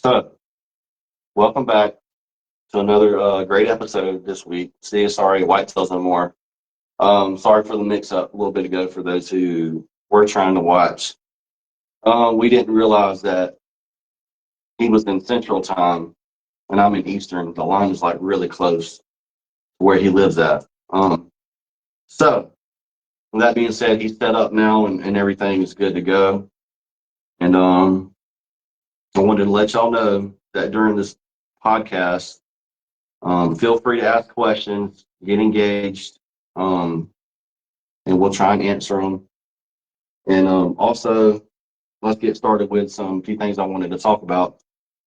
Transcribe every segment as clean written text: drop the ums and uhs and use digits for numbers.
So, welcome back to another great episode this week. CSRA Whitetails No More. Sorry for the mix-up a little bit ago for those who were trying to watch. We didn't realize that he was in Central Time and I'm in Eastern. The line is like really close to where he lives at. So, with that being said, he's set up now and everything is good to go. And I wanted to let y'all know that during this podcast, feel free to ask questions, get engaged, and we'll try and answer them. And also, let's get started with some few things I wanted to talk about.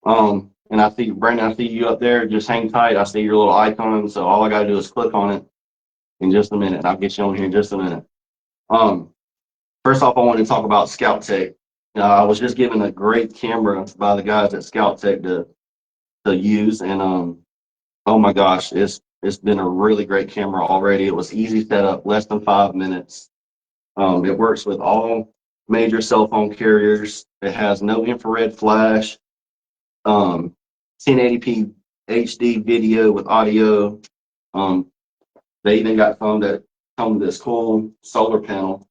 And I see, Brandon, I see you up there. Just hang tight. I see your little icon. So all I got to do is click on it in just a minute. I'll get you on here in just a minute. First off, I want to talk about Scout Tech. I was just given a great camera by the guys at Scout Tech to use, and oh my gosh, it's been a really great camera already. It was easy setup, less than 5 minutes. It works with all major cell phone carriers. It has no infrared flash, 1080p HD video with audio. They even got some that come with this cool solar panel,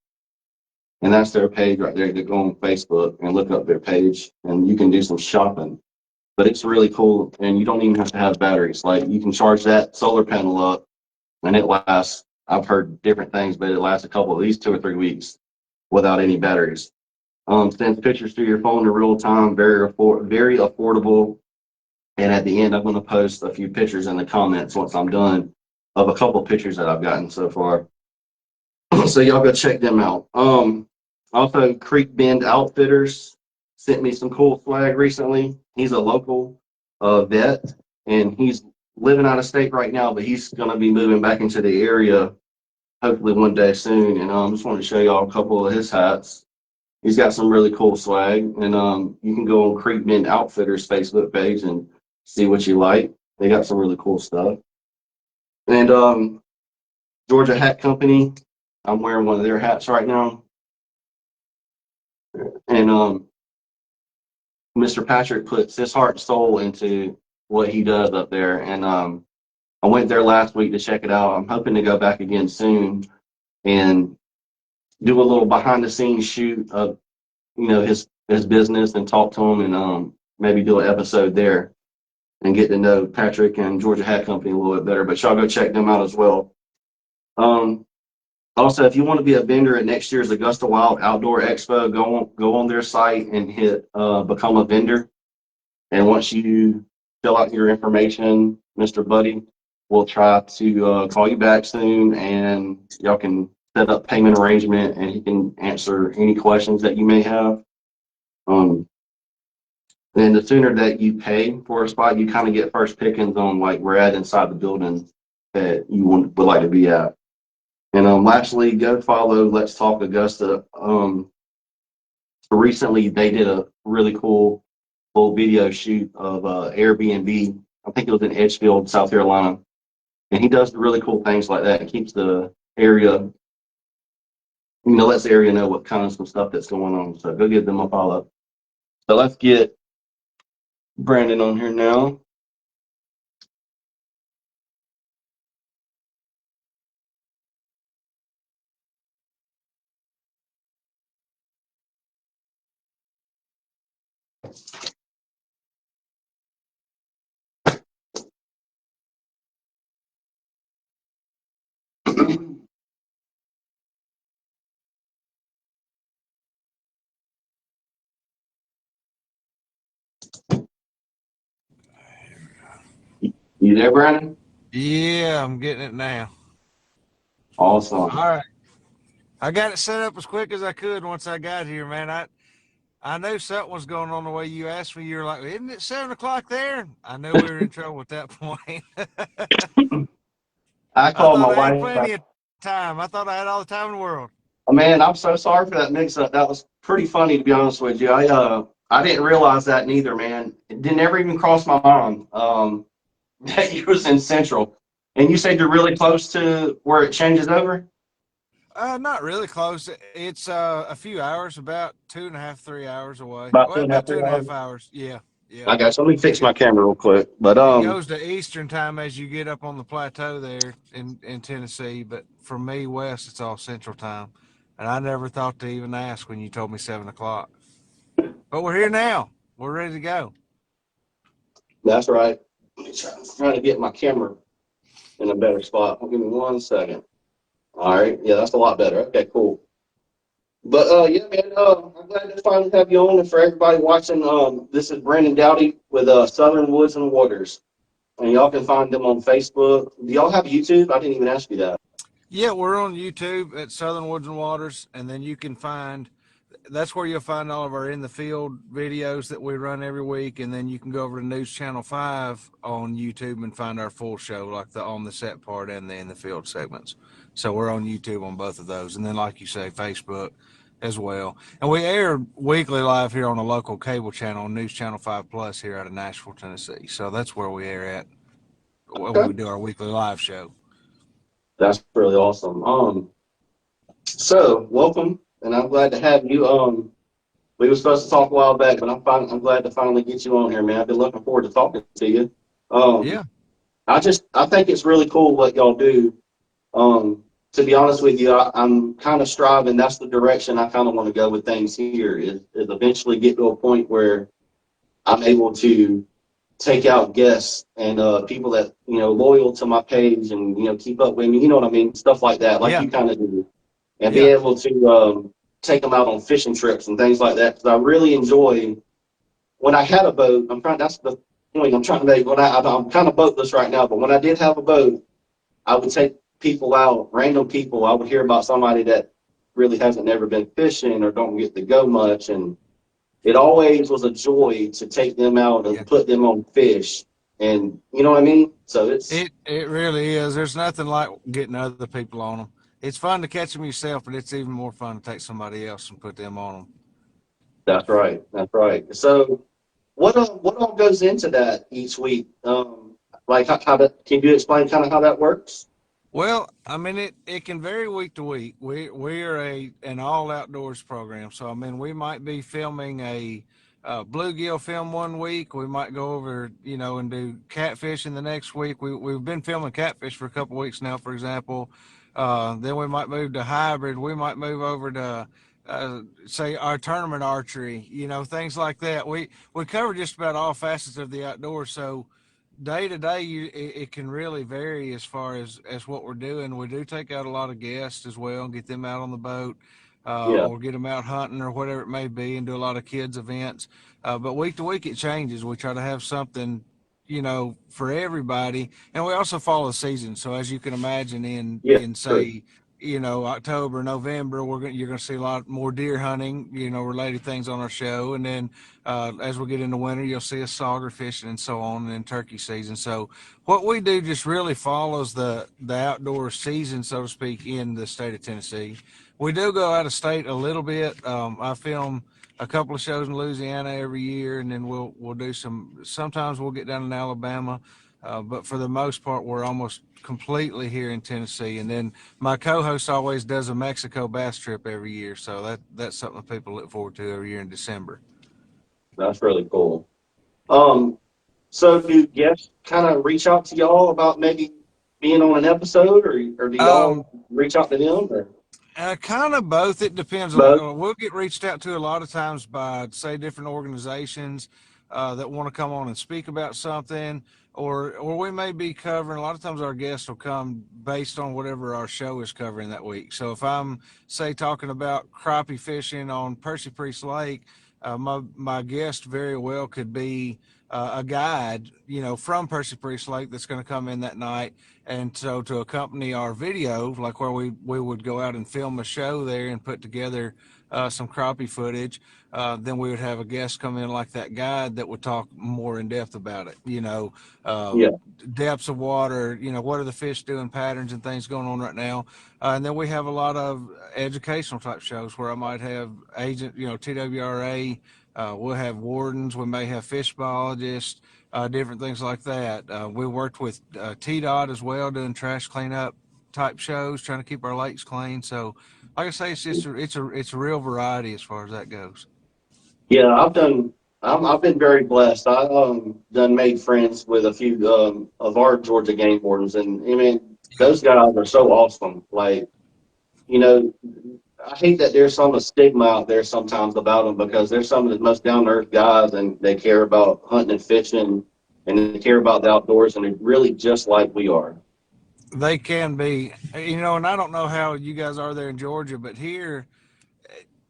and that's their page right there. You go on Facebook and look up their page, and you can do some shopping. But it's really cool, and you don't even have to have batteries. Like, you can charge that solar panel up, and it lasts. I've heard different things, but it lasts a couple, at least 2 or 3 weeks without any batteries. Sends pictures to your phone in real time, very affordable. And at the end, I'm going to post a few pictures in the comments once I'm done of a couple pictures that I've gotten so far. So y'all go check them out. Also, Creek Bend Outfitters sent me some cool swag recently. He's a local vet, and he's living out of state right now, but he's going to be moving back into the area hopefully one day soon. And I just want to show y'all a couple of his hats. He's got some really cool swag, and you can go on Creek Bend Outfitters Facebook page and see what you like. They got some really cool stuff. And Georgia Hat Company, I'm wearing one of their hats right now. And Mr. Patrick puts his heart and soul into what he does up there. And I went there last week to check it out. I'm hoping to go back again soon and do a little behind the scenes shoot of, his business and talk to him, and maybe do an episode there and get to know Patrick and Georgia Hat Company a little bit better. But y'all go check them out as well. Also, if you want to be a vendor at next year's Augusta Wild Outdoor Expo, go on their site and hit become a vendor. And once you fill out your information, Mr. Buddy will try to call you back soon, and y'all can set up payment arrangement, and he can answer any questions that you may have. And the sooner that you pay for a spot, you kind of get first pickings on like where at inside the building that you would like to be at. And lastly, go follow Let's Talk Augusta. Recently, they did a really cool video shoot of Airbnb. I think it was in Edgefield, South Carolina. And he does really cool things like that and keeps the area, lets the area know what kind of some stuff that's going on. So go give them a follow. So let's get Brandon on here now. You there, Brandon? Yeah, I'm getting it now. Awesome. All right. I got it set up as quick as I could once I got here, man. I knew something was going on the way you asked me. You were like, isn't it 7 o'clock there? I knew we were in trouble at that point. I I called my thought I had wife. plenty of time. I thought I had all the time in the world. Man, I'm so sorry for that mix-up. That was pretty funny, to be honest with you. I didn't realize that neither, man. It didn't ever even cross my mind that you was in Central. And you said you're really close to where it changes over? Not really close. It's a few hours, about 2.5, 3 hours away. About Well, two and a half, about two three and a hours. half hours. Yeah. Yeah. I got you. Let me fix my It, camera real quick. But it goes to Eastern time as you get up on the plateau there in Tennessee, but for me, West, it's all Central time. And I never thought to even ask when you told me 7 o'clock. But we're here now. We're ready to go. that's right. Let me try to get my camera in a better spot. Give me 1 second. All right. Yeah, that's a lot better. Okay, cool. But yeah, man, I'm glad to finally have you on. And for everybody watching, this is Brandon Dowdy with Southern Woods and Waters. And y'all can find them on Facebook. Do y'all have YouTube? I didn't even ask you that. Yeah, we're on YouTube at Southern Woods and Waters, and then you can find that's where you'll find all of our in the field videos that we run every week, and then you can go over to News Channel 5 on YouTube and find our full show, like the on the set part and the in the field segments. So we're on YouTube on both of those, and then like you say, Facebook as well. And we air weekly live here on a local cable channel, News Channel 5 Plus, here out of Nashville, Tennessee. So that's where we air at when Okay. we do our weekly live show. That's really awesome. So welcome, and I'm glad to have you. We were supposed to talk a while back, but I'm glad to finally get you on here, man. I've been looking forward to talking to you. Um, Yeah, I think it's really cool what y'all do. To be honest with you, I'm kind of striving. That's the direction I kind of want to go with things here. Is eventually get to a point where I'm able to take out guests and people that loyal to my page and keep up with me. You know what I mean? Stuff like that, like yeah, you kind of do, and be yeah, able to take them out on fishing trips and things like that. Because I really enjoy when I had a boat. I'm trying. That's the point I'm trying to make. I'm kind of boatless right now, but when I did have a boat, I would take people out, random people. I would hear about somebody that really hasn't never been fishing or don't get to go much, and it always was a joy to take them out yeah. and put them on fish. And you know what I mean? So it's It really is. There's nothing like getting other people on them. It's fun to catch them yourself, but it's even more fun to take somebody else and put them on them. that's right. That's right. So what all goes into that each week? Like can you explain kind of how that works? Well, I mean it can vary week to week. We are an all outdoors program, so I mean we might be filming a bluegill film one week. We might go over and do catfish in the next week. We've been filming catfish for a couple of weeks now, for example. Then we might move to hybrid. We might move over to say our tournament archery. Things like that. We cover just about all facets of the outdoors. So day to day it can really vary as far as what we're doing. We do take out a lot of guests as well and get them out on the boat, Yeah, or get them out hunting or whatever it may be, and do a lot of kids events, but week to week it changes. We try to have something for everybody, and we also follow the season. So as you can imagine, in yeah, true. say October, November, you're going to see a lot more deer hunting, related things on our show. And then as we get into winter, you'll see us sauger fishing and so on, and in turkey season. So what we do just really follows the outdoor season, so to speak, in the state of Tennessee. We do go out of state a little bit. I film a couple of shows in Louisiana every year, and then we'll do some. Sometimes we'll get down in Alabama, but for the most part, we're almost completely here in Tennessee. And then my co-host always does a Mexico bass trip every year, so that's something people look forward to every year in December. That's really cool. Um, so do guests kind of reach out to y'all about maybe being on an episode, or do Um, y'all reach out to them, or Kind of both. It depends. both? We'll get reached out to a lot of times by, say, different organizations that want to come on and speak about something, or we may be covering. A lot of times, our guests will come based on whatever our show is covering that week. So, if I'm, say, talking about crappie fishing on Percy Priest Lake, my guest very well could be a guide, from Percy Priest Lake that's going to come in that night. And so to accompany our video, like where we would go out and film a show there and put together some crappie footage, then we would have a guest come in like that guide that would talk more in depth about it. Uh, Yeah, Depths of water. What are the fish doing, patterns and things going on right now. And then we have a lot of educational type shows where I might have agent, TWRA. We'll have wardens. We may have fish biologists, different things like that. We worked with TDOT as well, doing trash cleanup type shows, trying to keep our lakes clean. So, like I say, it's just it's a real variety as far as that goes. yeah. I've done. I've been very blessed. I done made friends with a few of our Georgia game wardens, and I mean Yeah. those guys are so awesome. Like, you know, I hate that there's some stigma out there sometimes about them because they're some of the most down to earth guys, and they care about hunting and fishing, and they care about the outdoors, and they're really just like we are. They can be, and I don't know how you guys are there in Georgia, but here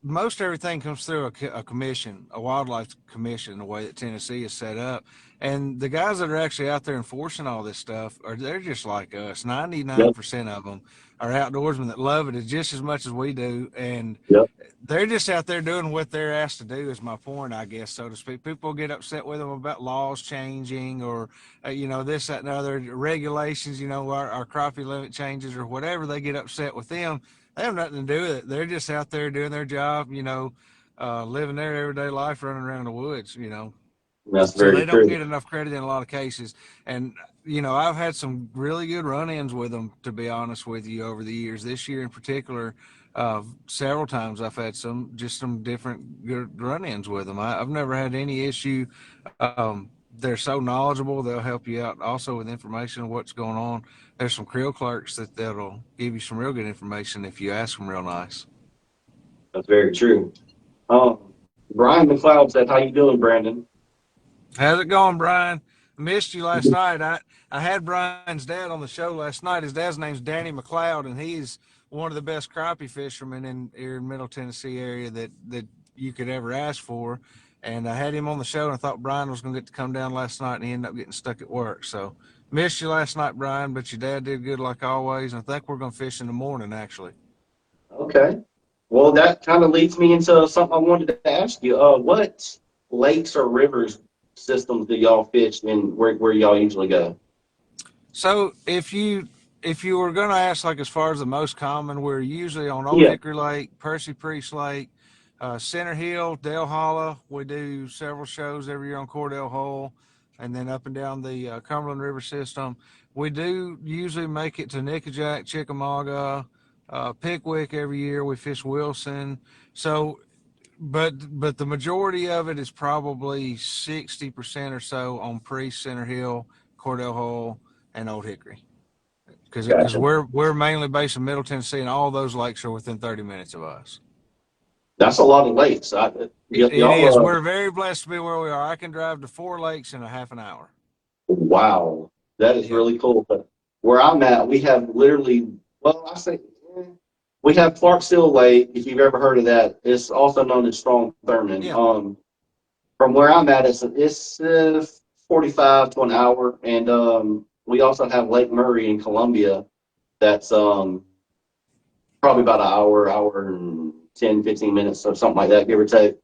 most everything comes through a commission, a wildlife commission, the way that Tennessee is set up. And the guys that are actually out there enforcing all this stuff they're just like us. Yep, 99% of them are outdoorsmen that love it just as much as we do. And yep, they're just out there doing what they're asked to do is my point, I guess, so to speak. People get upset with them about laws changing or this, that, and other regulations, our crappie limit changes or whatever. They get upset with them. They have nothing to do with it. They're just out there doing their job, living their everyday life, running around the woods, that's so very they don't true. get enough credit in a lot of cases. And I've had some really good run-ins with them, to be honest with you, over the years. This year in particular, several times I've had some different good run-ins with them. I've never had any issue. They're so knowledgeable; they'll help you out also with information of what's going on. There's some creel clerks that'll give you some real good information if you ask them real nice. That's very true. Brian McLeod said, "How you doing, Brandon?" How's it going, Brian? Missed you last night. I had Brian's dad on the show last night. His dad's name's Danny McLeod, and he's one of the best crappie fishermen in here in Middle Tennessee area that you could ever ask for. And I had him on the show, and I thought Brian was going to get to come down last night, and he ended up getting stuck at work. So missed you last night, Brian, but your dad did good like always. And I think we're going to fish in the morning, actually. Okay. Well, that kind of leads me into something I wanted to ask you. What lakes or rivers systems do y'all fish and where y'all usually go? So if you were going to ask, like, as far as the most common, we're usually on Old Yeah. Hickory Lake, Percy Priest Lake, Center Hill, Dale Hollow. We do several shows every year on Cordell Hole, and then up and down the Cumberland River system. We do usually make it to Nickajack, Chickamauga, Pickwick every year. We fish Wilson. So, but the majority of it is probably 60% or so on Priest, Center Hill, Cordell Hole, and Old Hickory because Gotcha. we're mainly based in Middle Tennessee, and all those lakes are within 30 minutes of us. That's a lot of lakes. It Y'all, is. We're very blessed to be where we are. I can drive to 4 lakes in a half an hour. wow, that is Yeah. really cool. But where I'm at, we have literally, well, I say, we have Clark Seal Lake, if you've ever heard of that. It's also known as Strong Thurman. Yeah. From where I'm at, it's 45 to an hour, and we also have Lake Murray in Columbia. That's probably about an hour and 10, 15 minutes or something like that, give or take.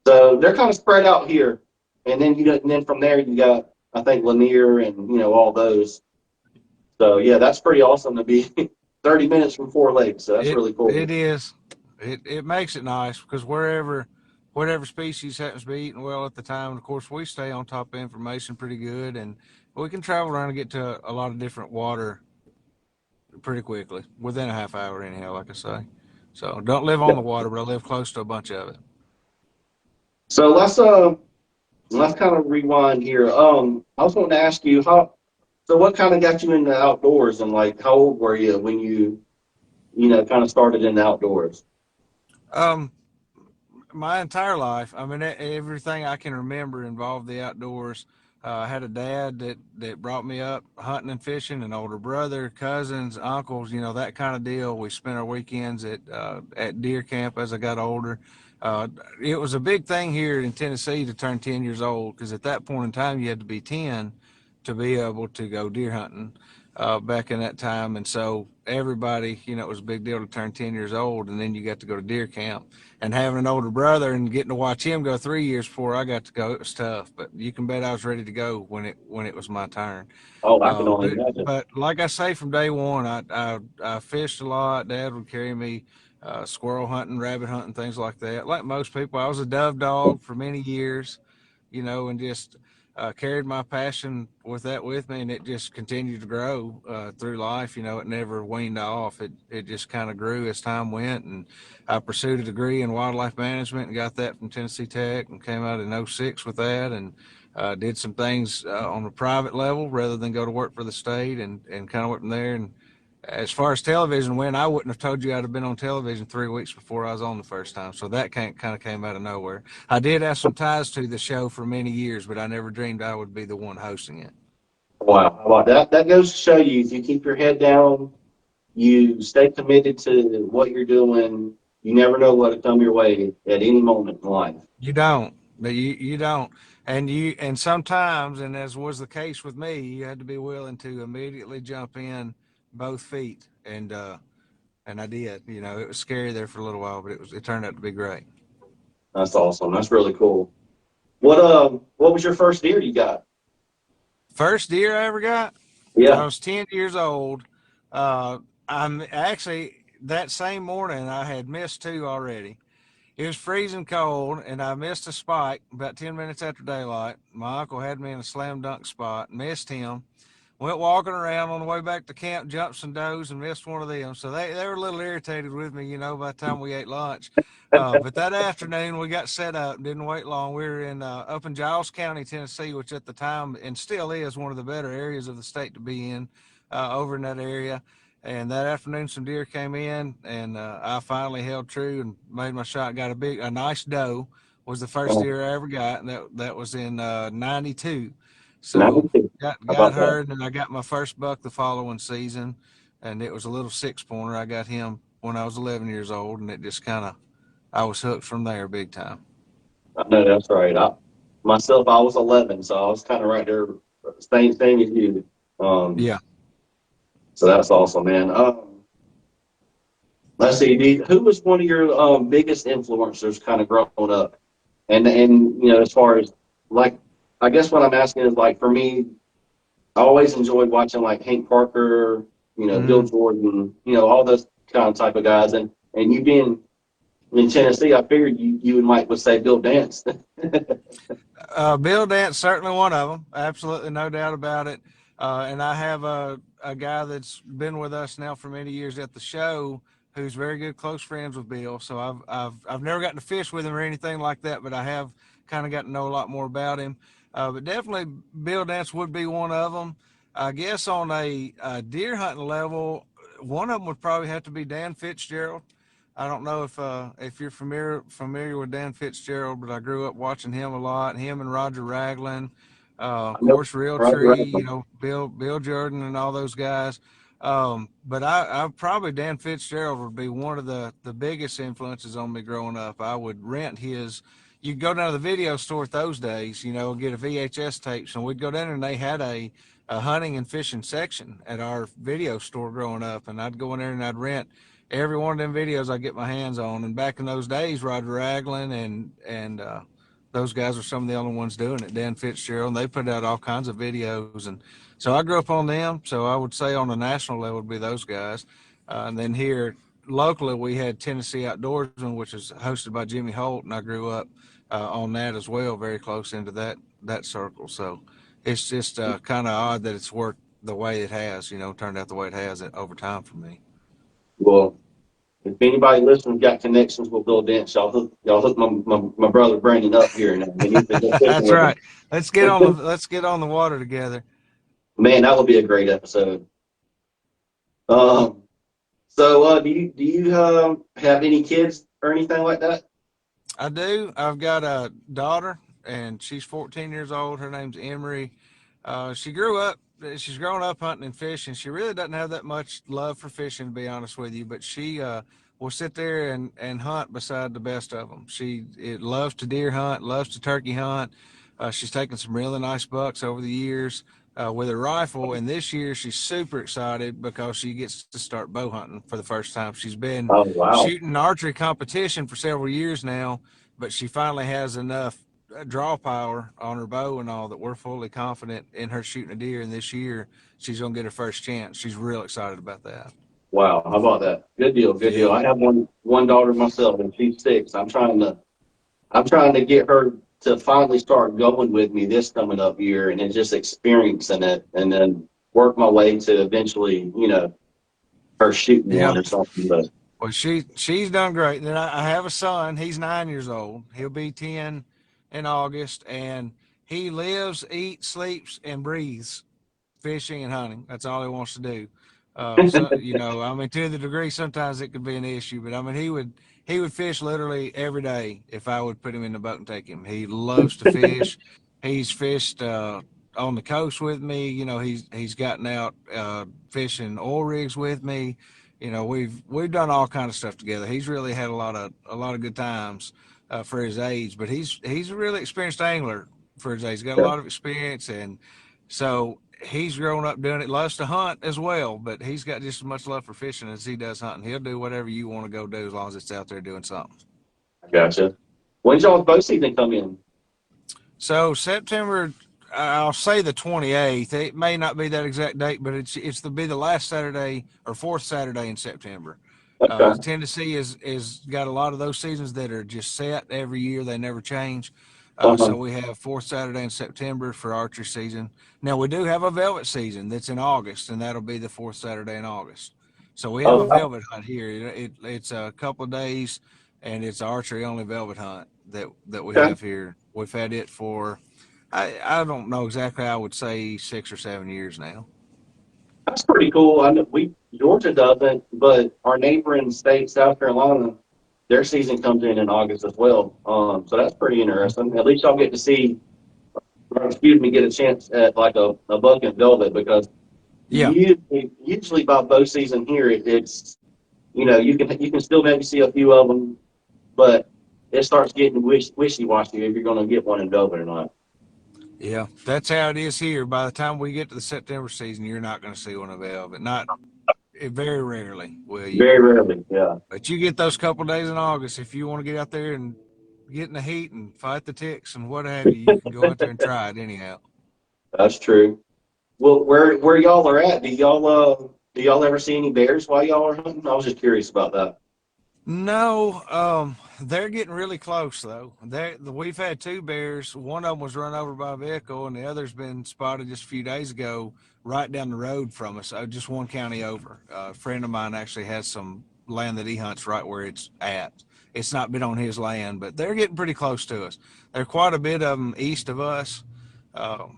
So they're kind of spread out here, and then and then from there you got I think Lanier and all those. So yeah, that's pretty awesome to be 30 minutes from 4 lakes. So that's It really cool. it is. It makes it nice because whatever species happens to be eating well at the time, and of course we stay on top of information pretty good, and we can travel around and get to a lot of different water pretty quickly within a half hour anyhow, like I say. So don't live on Yeah. the water, but I live close to a bunch of it. So let's kind of rewind here. I was going to ask you so what kind of got you into outdoors, and like how old were you when you kind of started in the outdoors? Um, my entire life, I mean, everything I can remember involved the outdoors. I had a dad that brought me up hunting and fishing, an older brother, cousins, uncles, that kind of deal. We spent our weekends at deer camp as I got older. Uh, it was a big thing here in Tennessee to turn 10 years old because at that point in time you had to be 10 to be able to go deer hunting back in that time. And so everybody, it was a big deal to turn 10 years old, and then you got to go to deer camp. And having an older brother and getting to watch him go 3 years before I got to go, it was tough. But you can bet I was ready to go when it was my turn. Oh, I can Uh, only but imagine. but like I say, from day one, I fished a lot. Dad would carry me squirrel hunting, rabbit hunting, things like that. Like most people, I was a dove dog for many years, and just carried my passion with me, and it just continued to grow through life. You know, it never weaned off. It just kind of grew as time went, and I pursued a degree in wildlife management and got that from Tennessee Tech, and came out in '06 with that, and did some things on a private level rather than go to work for the state, and kind of went from there. And as far as television went, I wouldn't have told you I'd have been on television 3 weeks before I was on the first time. So that kind of came out of nowhere. I did have some ties to the show for many years, but I never dreamed I would be the one hosting it. Wow. How about that? That goes to show you, if you keep your head down, you stay committed to what you're doing, you never know what'll come your way at any moment in life. You don't, but you don't, and sometimes, and as was the case with me, you had to be willing to immediately jump in both feet, and I did. You know, it was scary there for a little while, but it turned out to be great. That's awesome. That's really cool. What was your first deer you got? First deer I ever got, I Yeah. was 10 years old. I'm actually that same morning I had missed two already. It was freezing cold, and I missed a spike about 10 minutes after daylight. My uncle had me in a slam dunk spot, missed him. Went walking around on the way back to camp, jumped some does, and missed one of them. So they were a little irritated with me, you know, by the time we ate lunch. But that afternoon, we got set up, didn't wait long. We were in up in Giles County, Tennessee, which at the time and still is one of the better areas of the state to be in, over in that area. And that afternoon, some deer came in, and I finally held true and made my shot. Got a nice doe. Was the first Oh, deer I ever got, and that was in '92. So 92. How got about that? her, and then I got my first buck the following season, and it was a little 6 pointer. I got him when I was 11 years old, and it just kind of I was hooked from there big time. I know that's right. I was 11, so I was kind of right there, same thing as you. Um, Yeah. so that's awesome, man. Let's see, who was one of your biggest influencers kind of growing up? And as far as like, I guess what I'm asking is like for me, I always enjoyed watching like Hank Parker, Bill Hmm. Jordan, all those kind of type of guys. And you being in Tennessee, I figured you and Mike would say Bill Dance. Bill Dance, certainly one of them. Absolutely, no doubt about it. And I have a guy that's been with us now for many years at the show who's very good, close friends with Bill. So I've never gotten to fish with him or anything like that, but I have kind of got to know a lot more about him. But definitely, Bill Dance would be one of them. I guess on a deer hunting level, one of them would probably have to be Dan Fitzgerald. I don't know if you're familiar with Dan Fitzgerald, but I grew up watching him a lot. Him and Roger Ragland, I of know course, Real Roger Tree. You Rabbit. know, Bill Jordan and all those guys. But I probably Dan Fitzgerald would be one of the biggest influences on me growing up. I would rent his. You'd go down to the video store those days, get a VHS tapes, and we'd go down there and they had a hunting and fishing section at our video store growing up, and I'd go in there and I'd rent every one of them videos I get my hands on. And back in those days, Roger Ragland and those guys were some of the only ones doing it. Dan Fitzgerald, and they put out all kinds of videos, and so I grew up on them. So I would say on the national level would be those guys, and then here locally we had Tennessee Outdoorsman, which is hosted by Jimmy Holt, and I grew up on that as well, very close into that circle. So it's just kind of odd that it's worked the way it has, turned out the way it has over time for me. Well, if anybody listening got connections with Bill Dance, y'all hook my brother Brandon up here now. He needs to go fishing That's with right. him. Let's get on the water together. Man, that would be a great episode. Um, do you have any kids or anything like that? I do. I've got a daughter, and she's 14 years old. Her name's Emery. She grew up. She's grown up hunting and fishing. She really doesn't have that much love for fishing, to be honest with you. But she will sit there and hunt beside the best of them. It loves to deer hunt, loves to turkey hunt. She's taken some really nice bucks over the years with her rifle, and this year she's super excited because she gets to start bow hunting for the first time. She's been Oh wow, shooting archery competition for several years now, but she finally has enough draw power on her bow and all that we're fully confident in her shooting a deer. And this year she's going to get her first chance. She's real excited about that. wow. How about that? Good deal, good deal. Yeah. I have one daughter myself, and she's 6. I'm trying to get her to finally start going with me this coming up year and then just experiencing it and then work my way to eventually, her shooting Yeah. one or something. But Well, she's done great. And then I have a son. He's 9 years old. He'll be 10 in August, and he lives, eats, sleeps, and breathes fishing and hunting. That's all he wants to do. So I mean, to the degree sometimes it could be an issue, but I mean, he would fish literally every day if I would put him in the boat and take him. He loves to fish. He's fished on the coast with me. He's gotten out fishing oil rigs with me. We've done all kind of stuff together. He's really had a lot of good times for his age, but he's a really experienced angler for his age. He's got a yeah, lot of experience, and so he's grown up doing it. Loves to hunt as well, but he's got just as much love for fishing as he does hunting. He'll do whatever you want to go do as long as it's out there doing something. I gotcha. When's y'all's bow season come in? So September, I'll say the 28th. It may not be that exact date, but it's to be the last Saturday or fourth Saturday in September. Okay. Tennessee is got a lot of those seasons that are just set every year; they never change. Uh-huh. So we have fourth Saturday in September for archery season. Now we do have a velvet season that's in August, and that'll be the fourth Saturday in August. So we have a Oh, velvet hunt here. It's a couple of days, and it's archery only velvet hunt that we okay. have here. We've had it for I don't know exactly. I would say 6 or 7 years now. That's pretty cool. I know Georgia doesn't, but our neighboring state, South Carolina, their season comes in August as well. So that's pretty interesting. At least y'all get to see, or excuse me, get a chance at like a buck and velvet because Yeah, usually by bow season here, it's you can still maybe see a few of them, but it starts getting wishy washy if you're going to get one in velvet or not. yeah, that's how it is here. By the time we get to the September season, you're not going to see one of velvet. Not very rarely will you. Very rarely, yeah, But you get those couple days in August if you want to get out there and get in the heat and fight the ticks and what have you. You can go out there and try it anyhow. that's true. Well, where y'all are at, do y'all ever see any bears while y'all are hunting? I was just curious about that. No, they're getting really close though. We've had two bears. One of them was run over by a vehicle, and the other's been spotted just a few days ago, right down the road from us, just one county over. A friend of mine actually has some land that he hunts right where it's at. It's not been on his land, but they're getting pretty close to us. There are quite a bit of them east of us.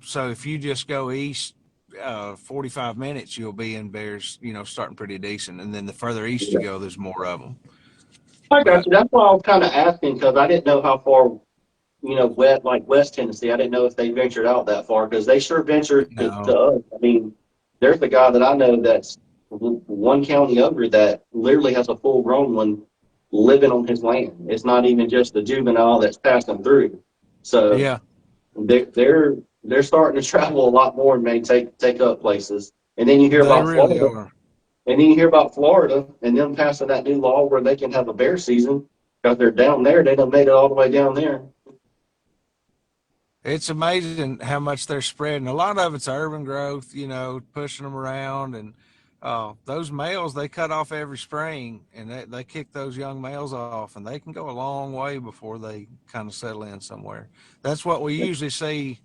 So if you just go east 45 minutes, you'll be in bears, starting pretty decent. And then the further east you Yeah. go, there's more of them. I got But you. That's why I was kind of asking because I didn't know how far, West Tennessee. I didn't know if they ventured out that far because they sure ventured to no, us. I mean, there's a guy that I know that's one county over that literally has a full grown one living on his land. It's not even just the juvenile that's passing through. So yeah, they're starting to travel a lot more and may take up places. And then you hear they about really Florida, are. and then you hear about Florida and them passing that new law where they can have a bear season because they're down there. They done made it all the way down there. It's amazing how much they're spreading. A lot of it's urban growth, pushing them around. And those males, they cut off every spring and they kick those young males off, and they can go a long way before they kind of settle in somewhere. That's what we usually see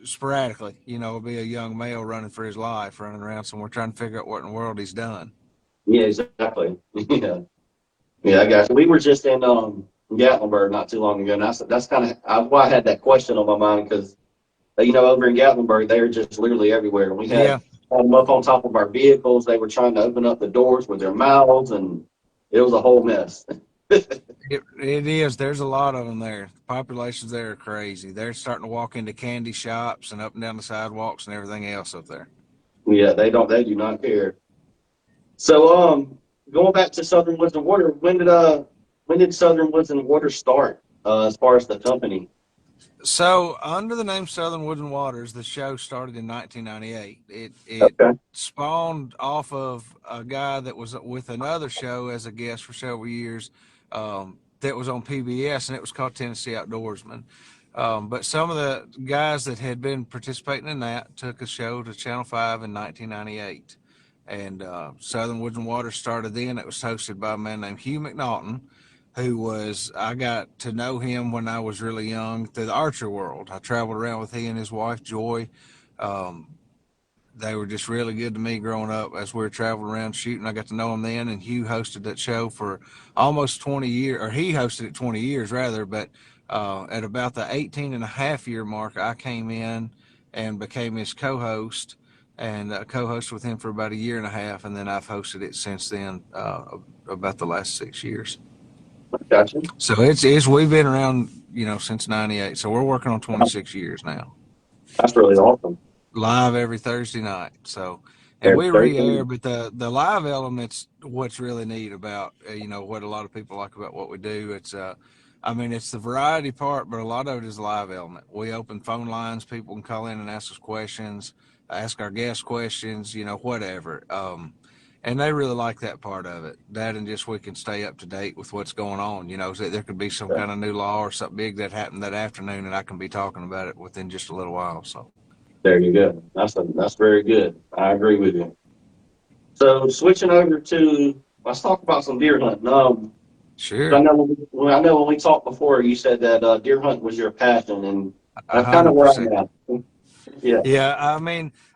sporadically. It'll be a young male running for his life, running around somewhere trying to figure out what in the world he's done. Yeah, exactly. Yeah, yeah, I got you. We were just in Gatlinburg not too long ago, and that's kind of why I had that question on my mind because over in Gatlinburg they're just literally everywhere. We Yeah, had them up on top of our vehicles. They were trying to open up the doors with their mouths, and it was a whole mess. it is. There's a lot of them there. The populations there are crazy. They're starting to walk into candy shops and up and down the sidewalks and everything else up there. Yeah, they do not care. So going back to Southern Woods and Water, when did Southern Woods and Water start as far as the company? So, under the name Southern Woods and Waters, the show started in 1998. It Okay. spawned off of a guy that was with another show as a guest for several years, that was on PBS, and it was called Tennessee Outdoorsman. But some of the guys that had been participating in that took a show to Channel 5 in 1998. And Southern Woods and Waters started then. It was hosted by a man named Hugh McNaughton. I got to know him when I was really young through the archer world. I traveled around with he and his wife, Joy. Um, they were just really good to me growing up as we were traveling around shooting. I got to know him then, and Hugh hosted that show for almost 20 years, or he hosted it 20 years rather, but at about the 18 and a half year mark, I came in and became his co-host and co-hosted with him for about a year and a half, and then I've hosted it since then, about the last 6 years. Gotcha. So it's we've been around, since '98. So we're working on 26 years now. That's really awesome. Live every Thursday night. So, and Every we Thursday. re-air, but the live element's what's really neat about what a lot of people like about what we do. It's the variety part, but a lot of it is the live element. We open phone lines. People can call in and ask us questions, ask our guests questions, whatever. And they really like that part of it. That and just we can stay up to date with what's going on. So there could be some kind of new law or something big that happened that afternoon, and I can be talking about it within just a little while. So. There you go. That's very good. I agree with you. So switching over to, let's talk about some deer hunting. Sure. I know when we talked before, you said that deer hunt was your passion, and that's kind of where I'm 100%. at. Yeah. Yeah,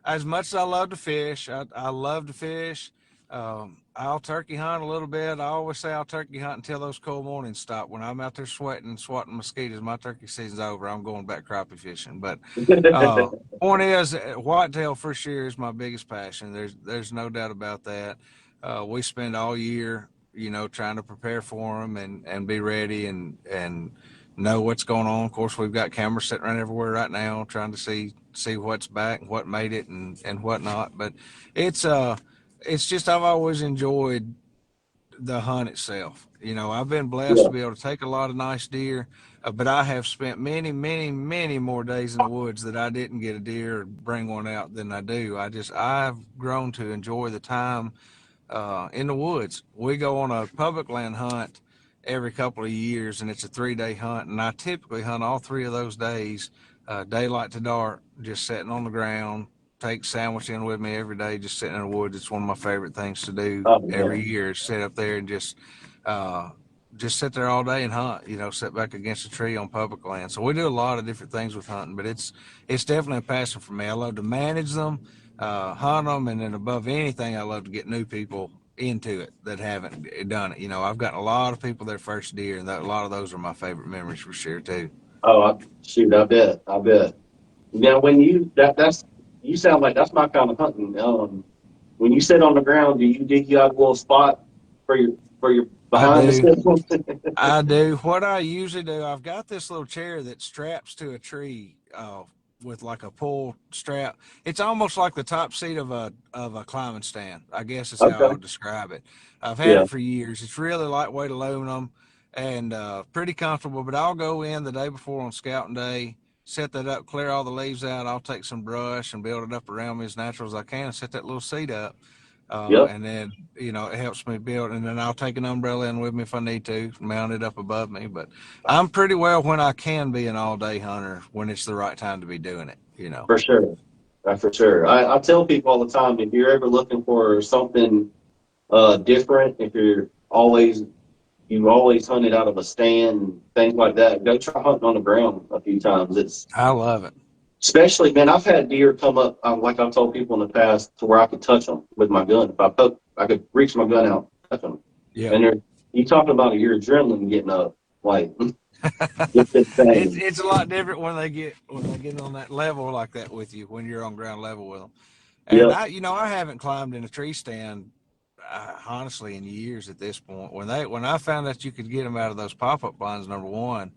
as much as I love to fish, I love to fish. I'll turkey hunt a little bit. I always say I'll turkey hunt until those cold mornings stop. When I'm out there sweating, swatting mosquitoes, my turkey season's over. I'm going back crappie fishing. But point is, whitetail for sure is my biggest passion. There's no doubt about that. We spend all year, trying to prepare for them and be ready and know what's going on. Of course, we've got cameras sitting around everywhere right now, trying to see what's back and what made it and whatnot. But it's just I've always enjoyed the hunt itself. I've been blessed Yeah, to be able to take a lot of nice deer, but I have spent many, many, many more days in the woods that I didn't get a deer or bring one out than I do. I've grown to enjoy the time in the woods. We go on a public land hunt every couple of years, and it's a 3-day hunt. And I typically hunt all 3 of those days, daylight to dark, just sitting on the ground. Take sandwich in with me every day, just sitting in the woods. It's one of my favorite things to do yeah, every year. Is sit up there and just sit there all day and hunt. Sit back against a tree on public land. So we do a lot of different things with hunting, but it's definitely a passion for me. I love to manage them, hunt them, and then above anything, I love to get new people into it that haven't done it. I've gotten a lot of people their first deer, and a lot of those are my favorite memories for sure too. Oh, shoot, I bet, I bet. Now, when that's you sound like that's my kind of hunting. When you sit on the ground, do you dig you out a little spot for your I behind the do. sit? I do. What I usually do, I've got this little chair that straps to a tree with like a pull strap. It's almost like the top seat of a climbing stand, I guess is how I Okay. would describe it. I've had Yeah. it for years. It's really lightweight aluminum and pretty comfortable. But I'll go in the day before on scouting day, set that up, clear all the leaves out. I'll take some brush and build it up around me as natural as I can, and set that little seat up. Yep. And then it helps me build, and then I'll take an umbrella in with me if I need to, mount it up above me. But I'm pretty well when I can be an all-day hunter when it's the right time to be doing it. For sure. For sure. I tell people all the time, if you're ever looking for something different, if you've always hunted out of a stand, things like that, go try hunting on the ground a few times. It's I love it. especially, man, I've had deer come up, like I've told people in the past, to where I could touch them with my gun. If I could reach my gun out, touch them. Yep. And you talking about your adrenaline getting up, like it's it's insane. it's a lot different when they get on that level like that with you when you're on ground level with them. And Yep. I haven't climbed in a tree stand honestly in years at this point. When I found that you could get them out of those pop-up blinds, number one,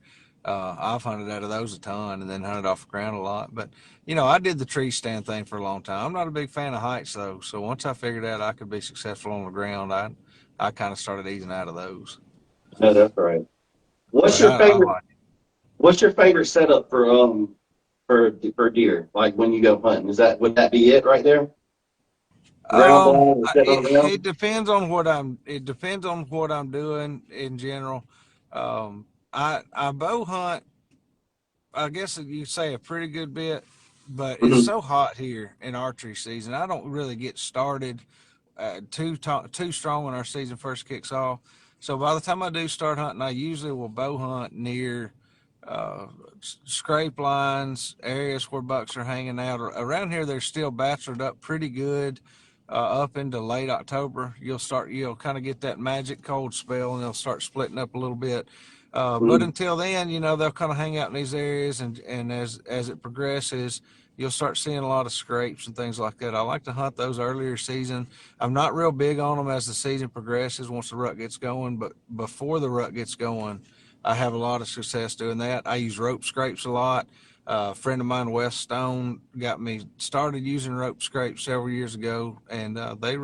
I've hunted out of those a ton and then hunted off the ground a lot. But I did the tree stand thing for a long time. I'm not a big fan of heights though, so once I figured out I could be successful on the ground, I kind of started easing out of those. No, that's right. What's But your I favorite? like. What's your favorite setup for deer? Like when you go hunting, would that be it right there? Ground blind and sitting on the ground. It depends on what I'm. It depends on what I'm doing in general. I bow hunt. I guess you say a pretty good bit, but it's Hmm. so hot here in archery season. I don't really get started too strong when our season first kicks off. So by the time I do start hunting, I usually will bow hunt near uh, scrape lines, areas where bucks are hanging out. Around here, they're still bachelored up pretty good. Up into late October, you'll kind of get that magic cold spell, and they'll start splitting up a little bit. But Mm-hmm. until then, they'll kind of hang out in these areas, and as it progresses, you'll start seeing a lot of scrapes and things like that. I like to hunt those earlier season. I'm not real big on them as the season progresses once the rut gets going, but before the rut gets going, I have a lot of success doing that. I use rope scrapes a lot. A friend of mine, Wes Stone, got me started using rope scrapes several years ago, and they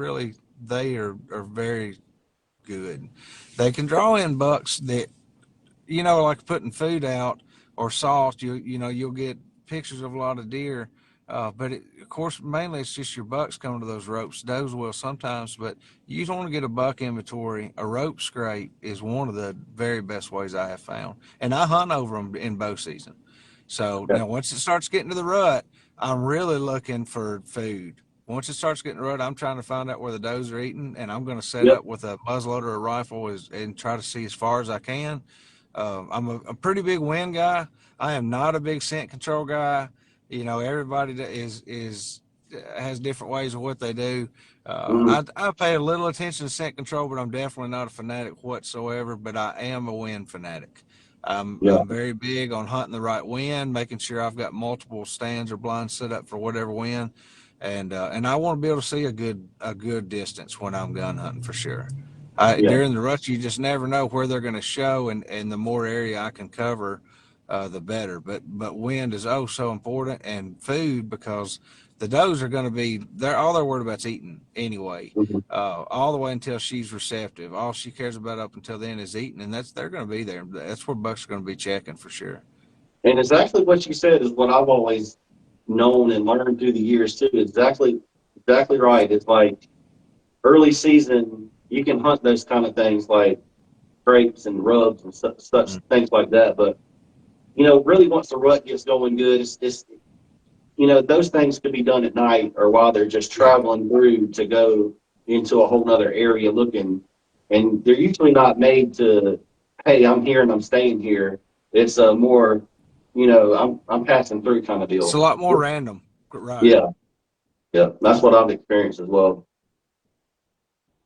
are very good. They can draw in bucks that like putting food out or salt, you'll get pictures of a lot of deer. But of course, mainly it's just your bucks coming to those ropes. Does will sometimes, but you just want to get a buck inventory. A rope scrape is one of the very best ways I have found, and I hunt over them in bow season. So Yeah. now, once it starts getting to the rut, I'm really looking for food. Once it starts getting rut, I'm trying to find out where the does are eating, and I'm going to set Yep. up with a muzzleloader or a rifle and try to see as far as I can. I'm a pretty big wind guy. I am not a big scent control guy. Everybody that is has different ways of what they do. Mm-hmm. I pay a little attention to scent control, but I'm definitely not a fanatic whatsoever. But I am a wind fanatic. Yeah. I'm very big on hunting the right wind, making sure I've got multiple stands or blinds set up for whatever wind, and I want to be able to see a good distance when I'm gun hunting for sure. Yeah. During the rut, you just never know where they're going to show, and the more area I can cover, the better. But wind is oh so important, and food, because the does are going to be they're all they're worried about is eating anyway, Mm-hmm. all the way until she's receptive. All she cares about up until then is eating, and they're going to be there. That's where bucks are going to be checking for sure. And exactly what you said is what I've always known and learned through the years too. Exactly right. It's like early season, you can hunt those kind of things like grapes and rubs and such Mm. things like that. But really once the rut gets going good, it's those things could be done at night or while they're just Yeah. traveling through to go into a whole nother area looking. And they're usually not made to, hey, I'm here and I'm staying here. It's a more, I'm passing through kind of It's a deal. lot more random, right? Yeah, yeah, that's what I've experienced as well.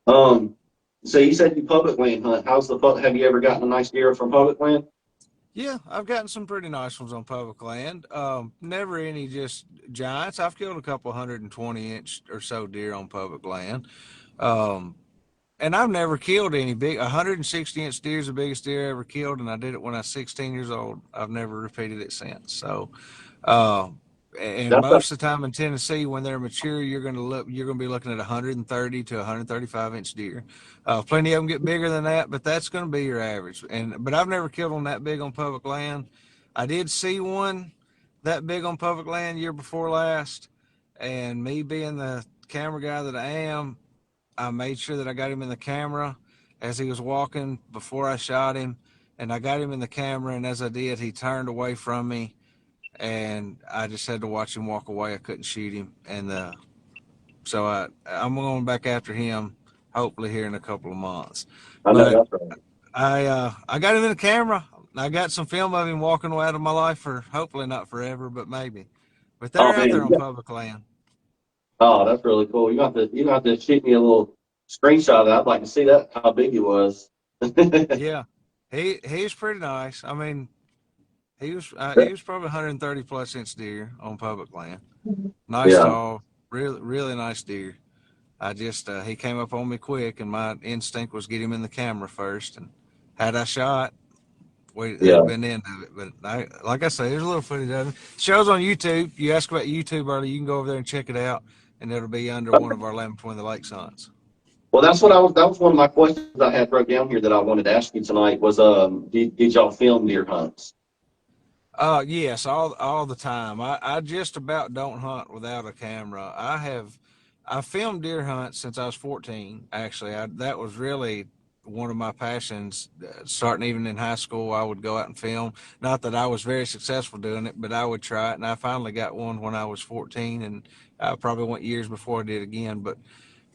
Um, so you said you public land hunt. Have you ever gotten a nice deer from public land? Yeah, I've gotten some pretty nice ones on public land. Never any just giants. I've killed a couple 120-inch or so deer on public land. Um, and I've never killed any big. 160-inch deer is the biggest deer I ever killed, and I did it when I was 16 years old. I've never repeated it since. So, uh, and That's a, most of the time in Tennessee, when they're mature, you're going to be looking at 130 to 135-inch deer. Plenty of them get bigger than that, but that's going to be your average. But I've never killed one that big on public land. I did see one that big on public land year before last, and me being the camera guy that I am, I made sure that I got him in the camera as he was walking before I shot him, and I got him in the camera. And as I did, he turned away from me, and I just had to watch him walk away. I couldn't shoot him, and so I'm going back after him, hopefully here in a couple of months. I know But that's right. I got him in the camera. I got some film of him walking out of my life for hopefully not forever, but maybe. But Oh they're out there man, on public land. oh that's really cool. You got to shoot me a little screenshot of that. I'd like to see that how big he was. Yeah, he's pretty nice. I mean, he was probably 130 plus inch deer on public land. Nice Yeah, tall, really nice deer. I just he came up on me quick, and my instinct was get him in the camera first. And had I shot, that'd yeah. have been the end of it. But like I say, there's a little footage of it. Shows on YouTube. You asked about YouTube earlier. You can go over there and check it out, and it'll be under one of our Land Between the Lakes hunts. Well, that was one of my questions I had wrote down here that I wanted to ask you tonight was did y'all film deer hunts? Yes, all the time. I just about don't hunt without a camera. I filmed deer hunts since I was 14. Actually, that was really one of my passions. Starting even in high school, I would go out and film. Not that I was very successful doing it, but I would try it. And I finally got one when I was 14, and I probably went years before I did again. But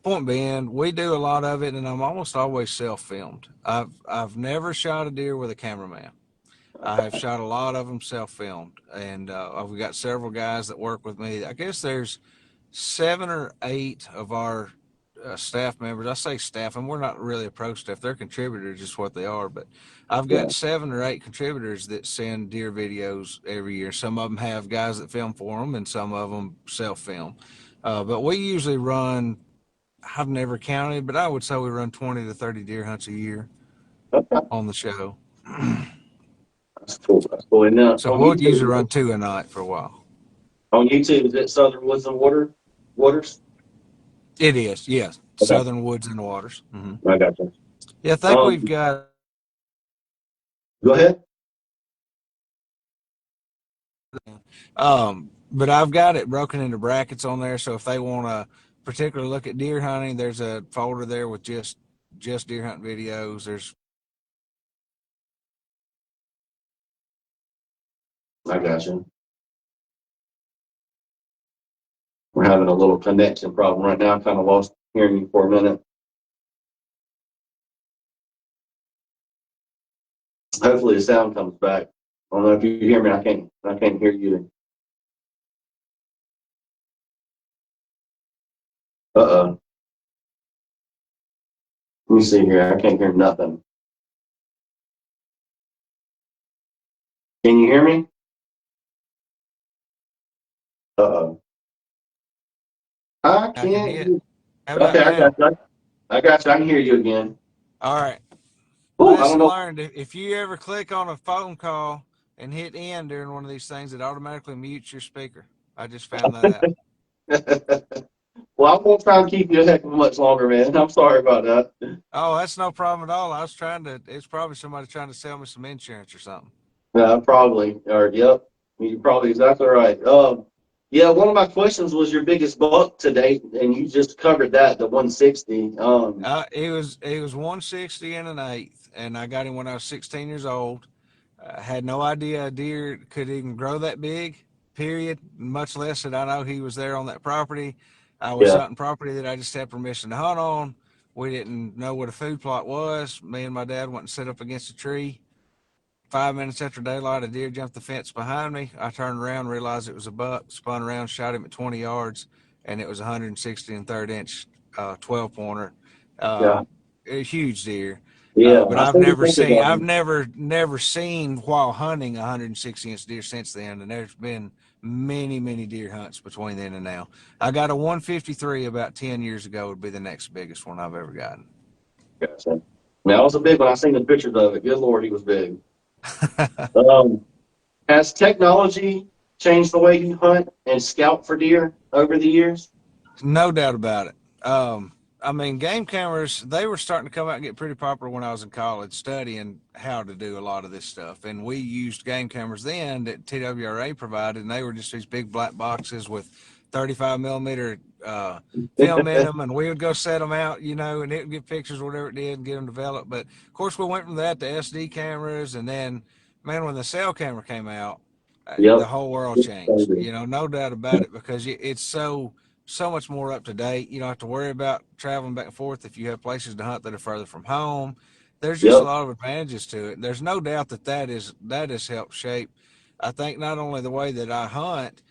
point being, we do a lot of it, and I'm almost always self-filmed. I've never shot a deer with a cameraman. I have shot a lot of them self-filmed, and I've got several guys that work with me. I guess there's 7 or 8 of our staff members. I say staff, and we're not really a pro staff. They're contributors, just what they are. But I've Yeah. got 7 or 8 contributors that send deer videos every year. Some of them have guys that film for them, and some of them self-film. But we usually run. I've never counted, but I would say we run 20 to 30 deer hunts a year Okay. on the show. That's cool. That's cool. And So we'll usually run 2 a night for a while. on YouTube, is it Southern Woods and Waters? It is, yes. Okay. Southern Woods and Waters. I got you. Yeah, I think we've got. Go ahead. But I've got it broken into brackets on there. So if they want to particularly look at deer hunting, there's a folder there with just deer hunting videos. There's. I got you. We're having a little connection problem right now. I kind of lost hearing you for a minute. Hopefully the sound comes back. I don't know if you hear me. I can't hear you. Uh-oh. Let me see here. I can't hear nothing. Can you hear me? Uh-oh. I I can can't hit. hear. How about Okay, I got now? you. I got you. I can hear you again. All right. Oh, I don't Lesson know. learned. If you ever click on a phone call and hit end during one of these things, it automatically mutes your speaker. I just found that out. Well, I won't try and keep you a heck of much longer, man. I'm sorry about that. Oh, that's no problem at all. I was trying to. It's probably somebody trying to sell me some insurance or something. Probably. Or yep, you're probably exactly right. Yeah, one of my questions was your biggest buck to date, and you just covered that, the 160. It was 160 and an eighth, and I got him when I was 16 years old. Had no idea a deer could even grow that big. Period. Much less that I know he was there on that property. I was Yeah, hunting property that I just had permission to hunt on. We didn't know what a food plot was. Me and my dad went and set up against a tree. 5 minutes after daylight, a deer jumped the fence behind me. I turned around, realized it was a buck, spun around, shot him at 20 yards, and it was a 160 and third inch 12 pointer. yeah, A huge deer. yeah. But I I've started never thinking seen, about I've it. never seen while hunting a 160 inch deer since then. And there's been many, many deer hunts between then and now. I got a 153 about 10 years ago, would be the next biggest one I've ever gotten. Gotcha. Now, that was a big one. I seen the pictures of it. Good Lord, he was big. Um, has technology changed the way you hunt and scout for deer over the years? No doubt about it. I mean, game cameras, they were starting to come out and get pretty popular when I was in college studying how to do a lot of this stuff. And we used game cameras then that TWRA provided, and they were just these big black boxes with 35 millimeter film in them. And we would go set them out, and it would get pictures, whatever it did, and get them developed. But of course, we went from that to SD cameras. And then, man, when the cell camera came out, the Yep. whole world changed, no doubt about it, because it's so much more up to date. You don't have to worry about traveling back and forth if you have places to hunt that are further from home. There's just a Yep. lot of advantages to it. There's no doubt that has helped shape, I think, not only the way that I hunt,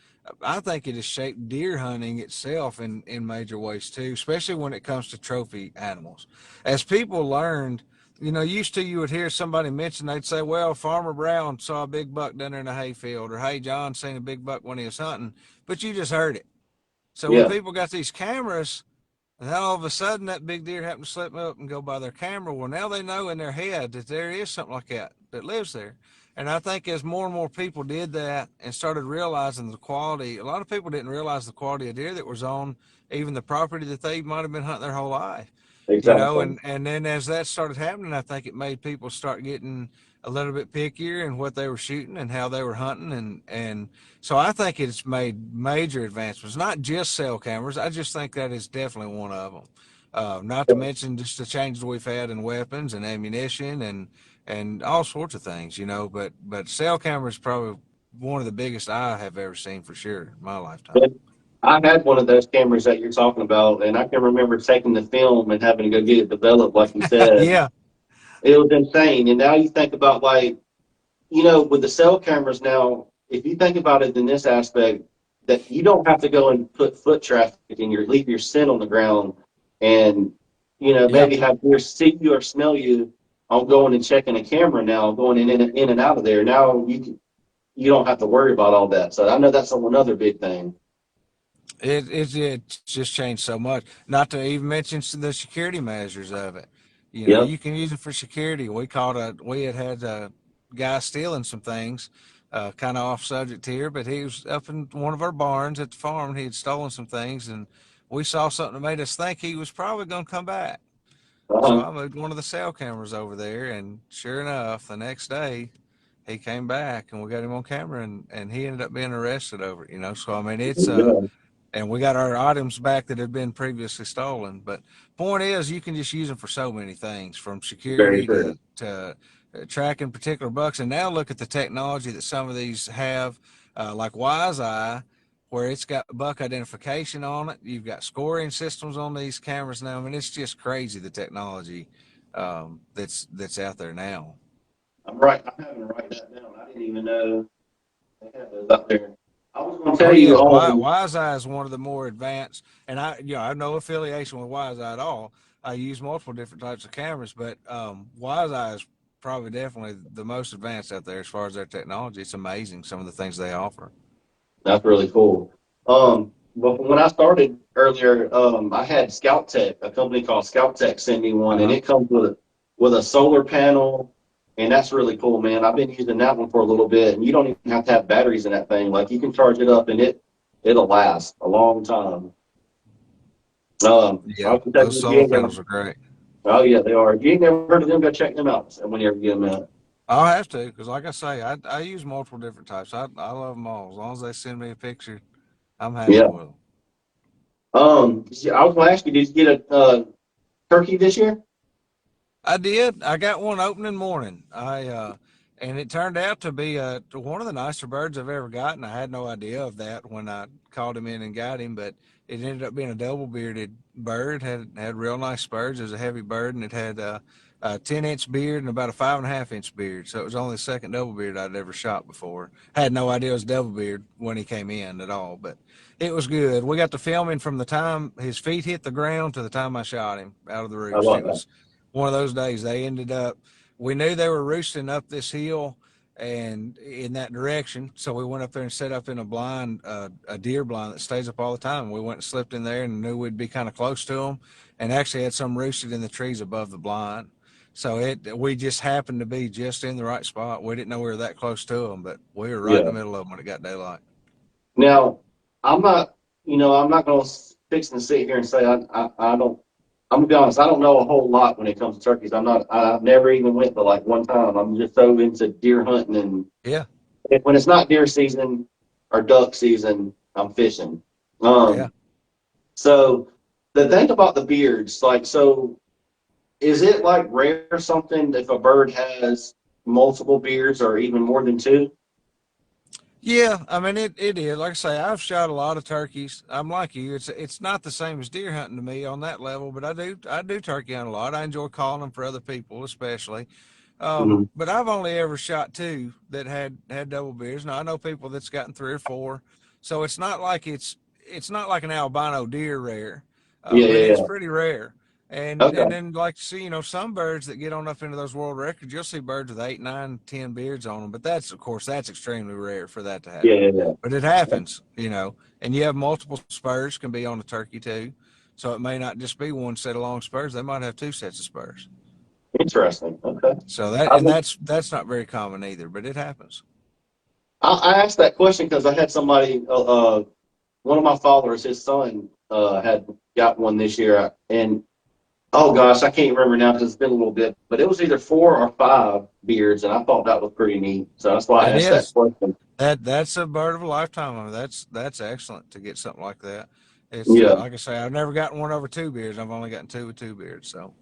I think it has shaped deer hunting itself in major ways too, especially when it comes to trophy animals. As people learned, used to, you would hear somebody mention, they'd say, well, Farmer Brown saw a big buck down there in a hayfield, or hey, John seen a big buck when he was hunting, but you just heard it. So when Yeah. people got these cameras, and then all of a sudden that big deer happened to slip up and go by their camera, well, now they know in their head that there is something like that lives there. And I think as more and more people did that and started realizing the quality, a lot of people didn't realize the quality of deer that was on even the property that they might have been hunting their whole life. Exactly. And then as that started happening, I think it made people start getting a little bit pickier in what they were shooting and how they were hunting. And so I think it's made major advancements, not just cell cameras. I just think that is definitely one of them. Not to mention just the changes we've had in weapons and ammunition and all sorts of things, but cell cameras probably one of the biggest I have ever seen for sure in my lifetime. I had one of those cameras that you're talking about, and I can remember taking the film and having to go get it developed, like you said. Yeah, It was insane. And now you think about, like, you know, with the cell cameras now, if you think about it in this aspect, that you don't have to go and put foot traffic and leave your scent on the ground and, you know, yeah. maybe have deer see you or smell you on going and checking a camera now, going in and out of there. Now you don't have to worry about all that. So I know that's another big thing. It's just changed so much. Not to even mention the security measures of it. You know, Yep. you can use it for security. We had a guy stealing some things, kind of off subject here, but he was up in one of our barns at the farm. And he had stolen some things, and we saw something that made us think he was probably going to come back. So Uh-huh. I moved one of the cell cameras over there, and sure enough, the next day he came back, and we got him on camera, and he ended up being arrested over it. You know, so I mean, Yeah. and we got our items back that had been previously stolen. But point is, you can just use them for so many things, from Very security true. to tracking particular bucks. And now look at the technology that some of these have, like Wise Eye, where it's got buck identification on it. You've got scoring systems on these cameras now. I mean, it's just crazy the technology that's out there now. I'm having to write that down. I didn't even know they had those out there. I was going to Oh tell you, yeah, Wise Eye is one of the more advanced, and I have no affiliation with Wise Eye at all. I use multiple different types of cameras, but Wise Eye is probably definitely the most advanced out there as far as their technology. It's amazing some of the things they offer. that's really cool. But when I started earlier, I had Scout Tech, a company called Scout Tech, send me one, Uh and huh. it comes with a solar panel, and that's really cool, man. I've been using that one for a little bit, and you don't even have to have batteries in that thing. Like, you can charge it up, and it'll last a long time. I Yeah, was tell those you, if you solar ain't never, panels are great. oh yeah, they are. If you ain't never heard of them, go check them out. And whenever you get them out, I'll have to because, like I say, I use multiple different types. I love them all. As long as they send me a picture, I'm happy yeah. with them. I was gonna ask you, did you get a turkey this year? I did. I got one opening morning. And it turned out to be one of the nicer birds I've ever gotten. I had no idea of that when I called him in and got him, but it ended up being a double bearded bird. Had real nice spurs. It was a heavy bird, and it had a 10-inch beard and about a 5.5-inch beard. So it was only the second double beard I'd ever shot before. Had no idea it was double beard when he came in at all, but it was good. We got to filming from the time his feet hit the ground to the time I shot him out of the I roost. love It that. was one of those days. They ended up, we knew they were roosting up this hill and in that direction. So we went up there and set up in a blind, a deer blind that stays up all the time. We went and slipped in there and knew we'd be kind of close to them, and actually had some roosted in the trees above the blind. So we just happened to be just in the right spot. We didn't know we were that close to them, but we were right in the Yeah. middle of them when it got daylight. Now, I'm not, I'm not going to fix and sit here and say I don't. I'm gonna be honest. I don't know a whole lot when it comes to turkeys. I'm not. I've never even went but like one time. I'm just so into deer hunting, and Yeah, when it's not deer season or duck season, I'm fishing. yeah. Um. So the thing about the beards, like, so is it like rare something if a bird has multiple beards or even more than two? Yeah, I mean it is. Like I say, I've shot a lot of turkeys. I'm like you. It's not the same as deer hunting to me on that level, but I do turkey hunt a lot. I enjoy calling them for other people, especially. Mhm. But I've only ever shot two that had double beards. Now I know people that's gotten three or four, so it's not like an albino deer rare, Yeah, but yeah, it's yeah. pretty rare. And Okay. then like see, some birds that get on up into those world records, you'll see birds with 8, 9, 10 beards on them. But that's of course that's extremely rare for that to Yeah, happen. yeah, yeah. But it happens, And you have multiple spurs can be on a turkey too, so it may not just be one set of long spurs. They might have two sets of spurs. Interesting. Okay. So I, that's not very common either, but it happens. I asked that question because I had somebody, one of my followers, his son, had got one this year, and oh gosh, I can't remember now because it's been a little bit, but it was either 4 or 5 beards, and I thought that was pretty neat. So that's why I It asked that is. question. That's a bird of a lifetime. I mean, that's excellent to get something like that. It's Yeah. like I say, I've never gotten one over two beards. I've only gotten two with two beards. So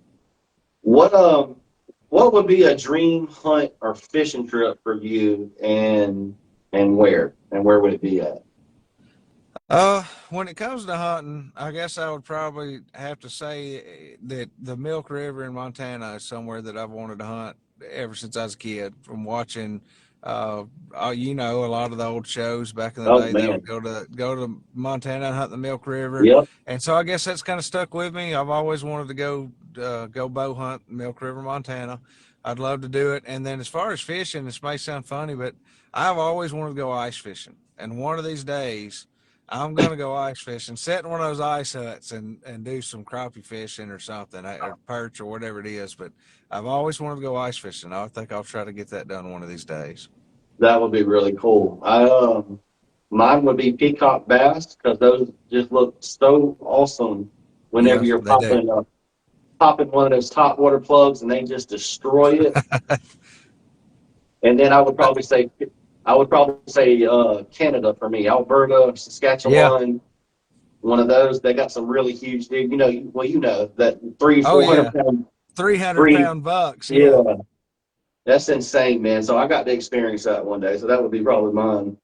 What um, what would be a dream hunt or fishing trip for you, and where would it be at? When it comes to hunting, I guess I would probably have to say that the Milk River in Montana is somewhere that I've wanted to hunt ever since I was a kid. From watching, a lot of the old shows back in the Oh day, they would man. go to Montana and hunt the Milk River, Yep. and so I guess that's kind of stuck with me. I've always wanted to go bow hunt Milk River, Montana. I'd love to do it. And then as far as fishing, this may sound funny, but I've always wanted to go ice fishing, and one of these days. I'm gonna go ice fishing, sit in one of those ice huts and do some crappie fishing or something, or perch or whatever it is. But I've always wanted to go ice fishing. I think I'll try to get that done one of these days. That would be really cool. Mine would be peacock bass because those just look so awesome whenever Yeah, you're they do. popping one of those top water plugs and they just destroy it. And then But I would probably say Canada for me, Alberta, yeah, Saskatchewan, one of those. They got some really huge, you know, well, you know that three, oh four yeah, hundred pound, three hundred three, pound bucks. Yeah, yeah, that's insane, man. So I got to experience that one day. So that would be probably mine.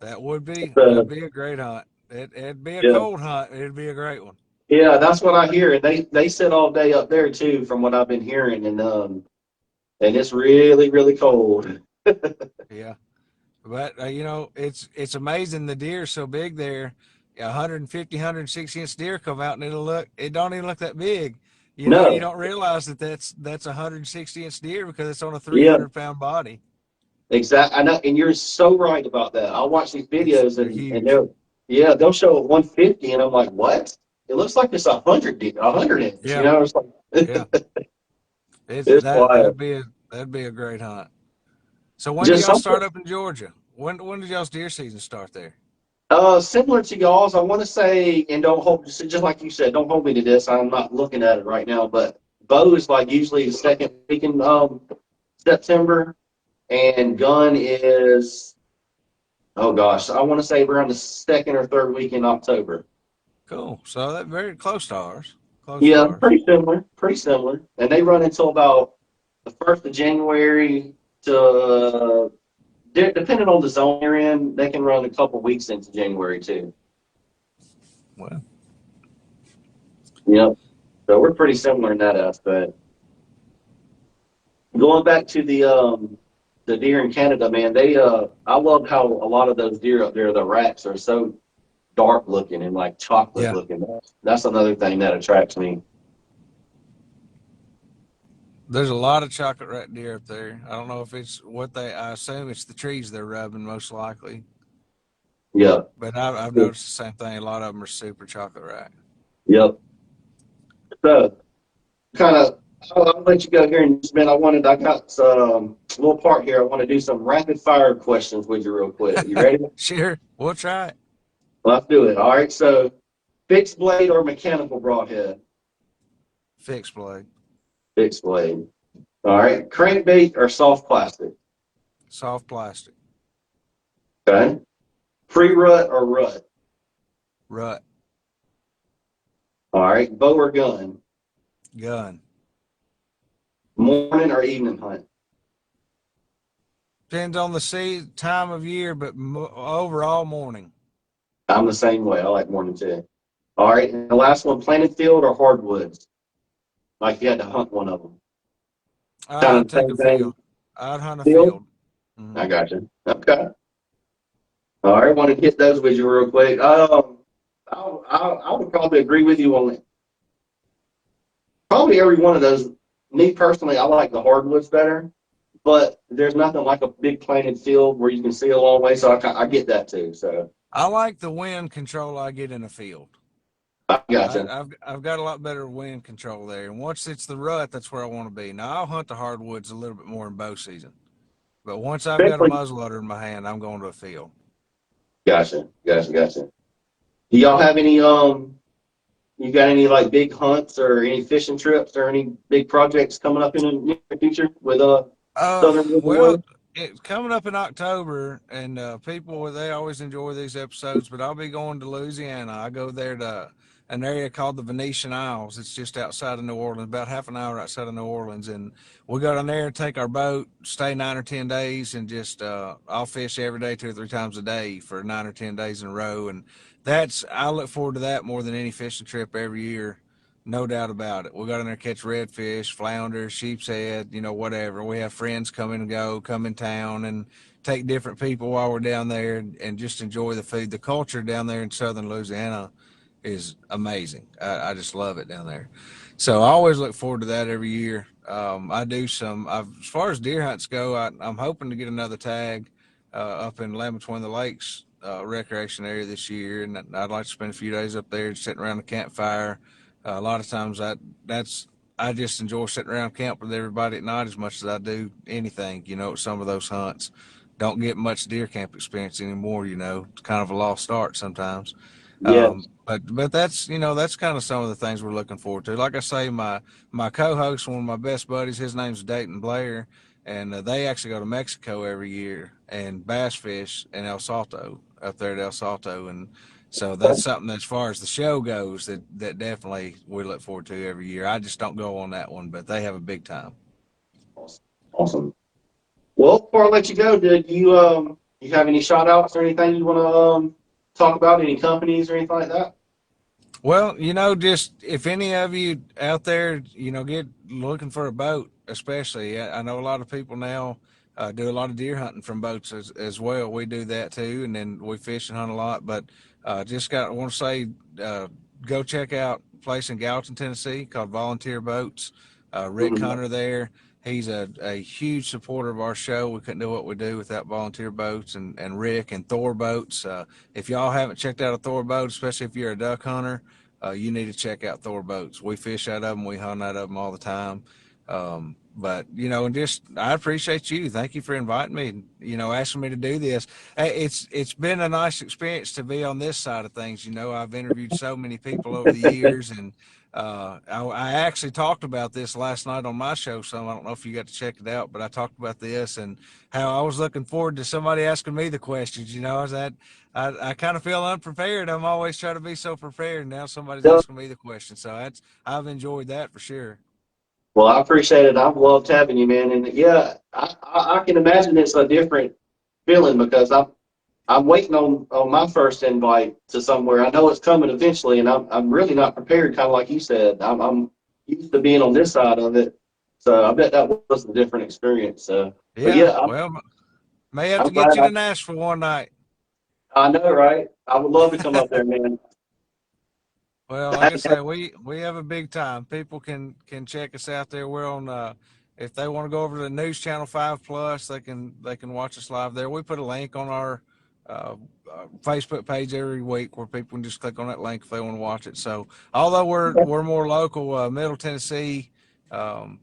that'd be a great hunt. It'd be a Yeah, cold hunt. It'd be a great one. yeah, that's what I hear. And they sit all day up there too, from what I've been hearing, and it's really really cold. Yeah. But it's amazing the deer so big there. 150, 160 inch deer come out and it don't even look that big. You No, don't realize that's a 160-inch deer because it's on a three yeah, hundred pound body. exactly. I know, and you're so right about that. I watch these videos They're and huge. they'll show it 150, and I'm like, what? It looks like it's 100 inch. You Yeah, know, it's like yeah. It's it's wild. that'd be a great hunt. So when do Just y'all something start up in Georgia? When did y'all's deer season start there? similar to y'all's. I want to say, and don't hold just like you said, don't hold me to this. I'm not looking at it right now, but bow is like usually the second week in September, and gun is oh gosh, I want to say around the second or third week in October. Cool. So that very close to ours. Close to Yeah, ours. pretty similar, and they run until about the 1st of January to depending on the zone you're in, they can run a couple weeks into January too. Well, Yep. So we're pretty similar in that aspect. Going back to the deer in Canada, man, I love how a lot of those deer up there, the racks are so dark looking and like chocolate yeah. looking. That's another thing that attracts me. There's a lot of chocolate rat deer up there. I don't know if it's I assume it's the trees they're rubbing most likely. Yep. But I've noticed the same thing. A lot of them are super chocolate rat. Yep. So kind of I'll let you go here in just a minute. I got some little part here. I want to do some rapid fire questions with you real quick. You ready? Sure, we'll try it. Let's do it. All right. So fixed blade or mechanical broadhead? Fixed blade, Fixed blade. All right. Crankbait or soft plastic? soft plastic, Okay. Free rut or rut? rut, All right. Bow or gun? gun. Morning or evening hunt? Depends on the time of year, but overall morning. I'm the same way. I like morning too. All right. And the last one, planted field or hardwoods? Like you had to hunt one of them. Kind I'd of the take same a thing. field. I'd hunt a Field? field. Hmm. I got you. Okay. All right. Want to hit those with you real quick. I would probably agree with you on probably every one of those. Me personally, I like the hardwoods better, but there's nothing like a big planted field where you can see a long way. So I get that too. So I like the wind control I get in a field. I gotcha. I've got a lot better wind control there. And once it's the rut, that's where I want to be. Now I'll hunt the hardwoods a little bit more in bow season, but once I've got a Especially, muzzleloader in my hand, I'm going to a field. gotcha. Do y'all have any you got any like big hunts or any fishing trips or any big projects coming up in the near future with Southern Moving Well, Way? it's coming up in October, and people they always enjoy these episodes. But I'll be going to Louisiana. I go there to an area called the Venetian Isles. It's just outside of New Orleans, about half an hour outside of New Orleans, and we go down there and take our boat, stay 9 or 10 days, and just I'll fish every day, 2 or 3 times a day for 9 or 10 days in a row, and I look forward to that more than any fishing trip every year. No doubt about it. We got in there catch redfish, flounder, sheep's head, whatever. We have friends come in and go, come in town, and take different people while we're down there, and just enjoy the food. The culture down there in southern Louisiana is amazing. I just love it down there. So I always look forward to that every year. I do as far as deer hunts go, I'm hoping to get another tag up in Land Between the Lakes recreation area this year, and I'd like to spend a few days up there sitting around the campfire. A lot of times I just enjoy sitting around camp with everybody at night as much as I do anything. Some of those hunts don't get much deer camp experience anymore. It's kind of a lost art sometimes. Yes. But that's kind of some of the things we're looking forward to. Like I say, my co-host, one of my best buddies, his name's Dayton Blair, and they actually go to Mexico every year and bass fish in El Salto, up there at El Salto, and so that's something as far as the show goes that definitely we look forward to every year. I just don't go on that one, but they have a big time. Awesome. Well, before I let you go, did you have any shout outs or anything you want to talk about? Any companies or anything like that? Well, just if any of you out there, get looking for a boat, especially. I know a lot of people now do a lot of deer hunting from boats as well. We do that too, and then we fish and hunt a lot. But I want to say, go check out a place in Gallatin, Tennessee called Volunteer Boats. Rick Mm-hmm. Hunter there. He's a huge supporter of our show. We couldn't do what we do without Volunteer Boats and Rick and Thor Boats. If y'all haven't checked out a Thor boat, especially if you're a duck hunter, you need to check out Thor Boats. We fish out of them. We hunt out of them all the time. But and just I appreciate you. Thank you for inviting me. Asking me to do this. It's been a nice experience to be on this side of things. I've interviewed so many people over the years, and I actually talked about this last night on my show. So I don't know if you got to check it out, but I talked about this and how I was looking forward to somebody asking me the questions. I kind of feel unprepared. I'm always trying to be so prepared. Now somebody's asking me the question, so I've enjoyed that for sure. Well, I appreciate it. I've loved having you, man. And yeah, I can imagine it's a different feeling because I'm waiting on my first invite to somewhere. I know it's coming eventually, and I'm really not prepared. Kind of like you said, I'm used to being on this side of it, so I bet that was a different experience. So, but Yeah, yeah, well, may have I'm to get glad. you to Nashville one night. I know, right? I would love to come up there, man. Well, I like I haven't had- say, we have a big time. People can check us out there. We're on if they want to go over to the News Channel 5 Plus, they can watch us live there. We put a link on our Facebook page every week where people can just click on that link if they want to watch it. So although we're more local, Middle Tennessee um,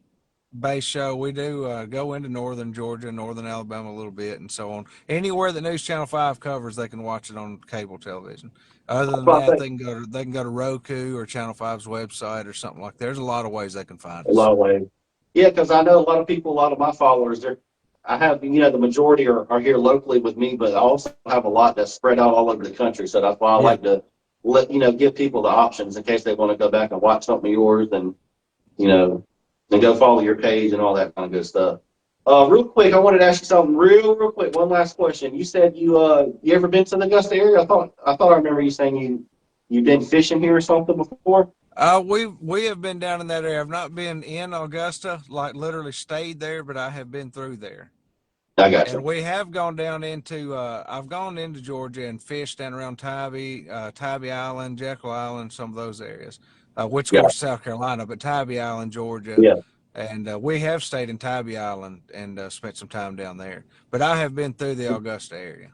based show, we do go into northern Georgia, northern Alabama a little bit, and so on. Anywhere that News Channel 5 covers, they can watch it on cable television. Other than I that, think they can go to Roku or Channel 5's website or something like that. There's a lot of ways they can find a us. lot of ways. Yeah, because I know a lot of people, a lot of my followers, I have, the majority are here locally with me, but I also have a lot that's spread out all over the country. So that's why I Yeah. like to give people the options in case they want to go back and watch something of yours and, you know, and go follow your page and all that kind of good stuff. Real quick, I wanted to ask you something real quick. One last question. You said you ever been to the Augusta area? I thought I remember you saying you've been fishing here or something before. We have been down in that area. I've not been in Augusta, like literally stayed there, but I have been through there. I got And you. we have gone down into I've gone into Georgia and fished down around Tybee Island, Jekyll Island, some of those areas, which Yeah, goes to South Carolina, but Tybee Island, Georgia. yeah, And we have stayed in Tybee Island and spent some time down there. But I have been through the Augusta area.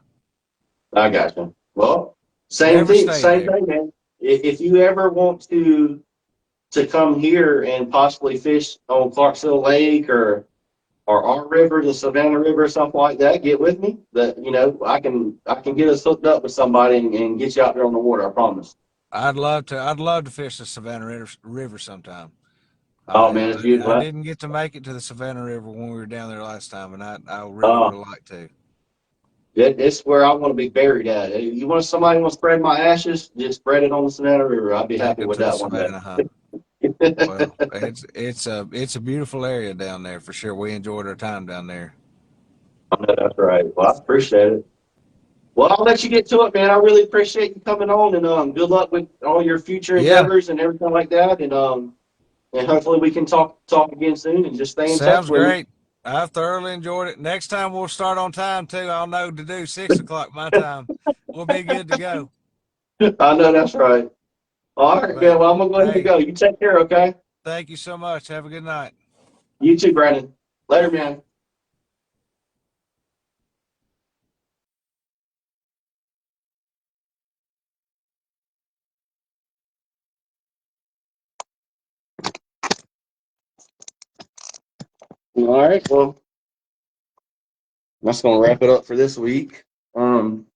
I got you. Well, Never stayed same there. thing, man. If you ever want to come here and possibly fish on Clarksville Lake or our river, the Savannah River, or something like that, get with me. That I can get us hooked up with somebody and get you out there on the water. I promise. I'd love to. I'd love to fish the Savannah River sometime. Oh man, it's I beautiful. didn't get to make it to the Savannah River when we were down there last time, and I really would Uh, have liked to. It's where I want to be buried at. You want somebody want to spread my ashes? Just spread it on the Savannah River. I'd be Take happy them with to the that one day. Savannah, huh? Well, it's a beautiful area down there for sure. We enjoyed our time down there. I know that's right. Well, I appreciate it. Well, I'll let you get to it, man. I really appreciate you coming on, and good luck with all your future Yeah, endeavors and everything like that. And hopefully we can talk again soon and just stay in touch sounds with me. great. I've thoroughly enjoyed it. Next time we'll start on time too. I'll know to do 6 o'clock my time. We'll be good to go. I know that's right. All right, But man. Well, I'm gonna go ahead and hey, go. You take care, okay? thank you so much. Have a good night. You too, Brandon. Later, Bye. man. All right. Well, that's gonna wrap it up for this week. Um,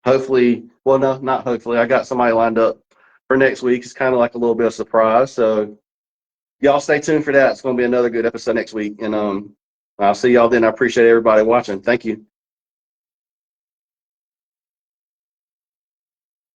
hopefully, well, no, not hopefully. I got somebody lined up for next week. It's kind of like a little bit of surprise. So y'all stay tuned for that. It's gonna be another good episode next week. And I'll see y'all then. I appreciate everybody watching. Thank you.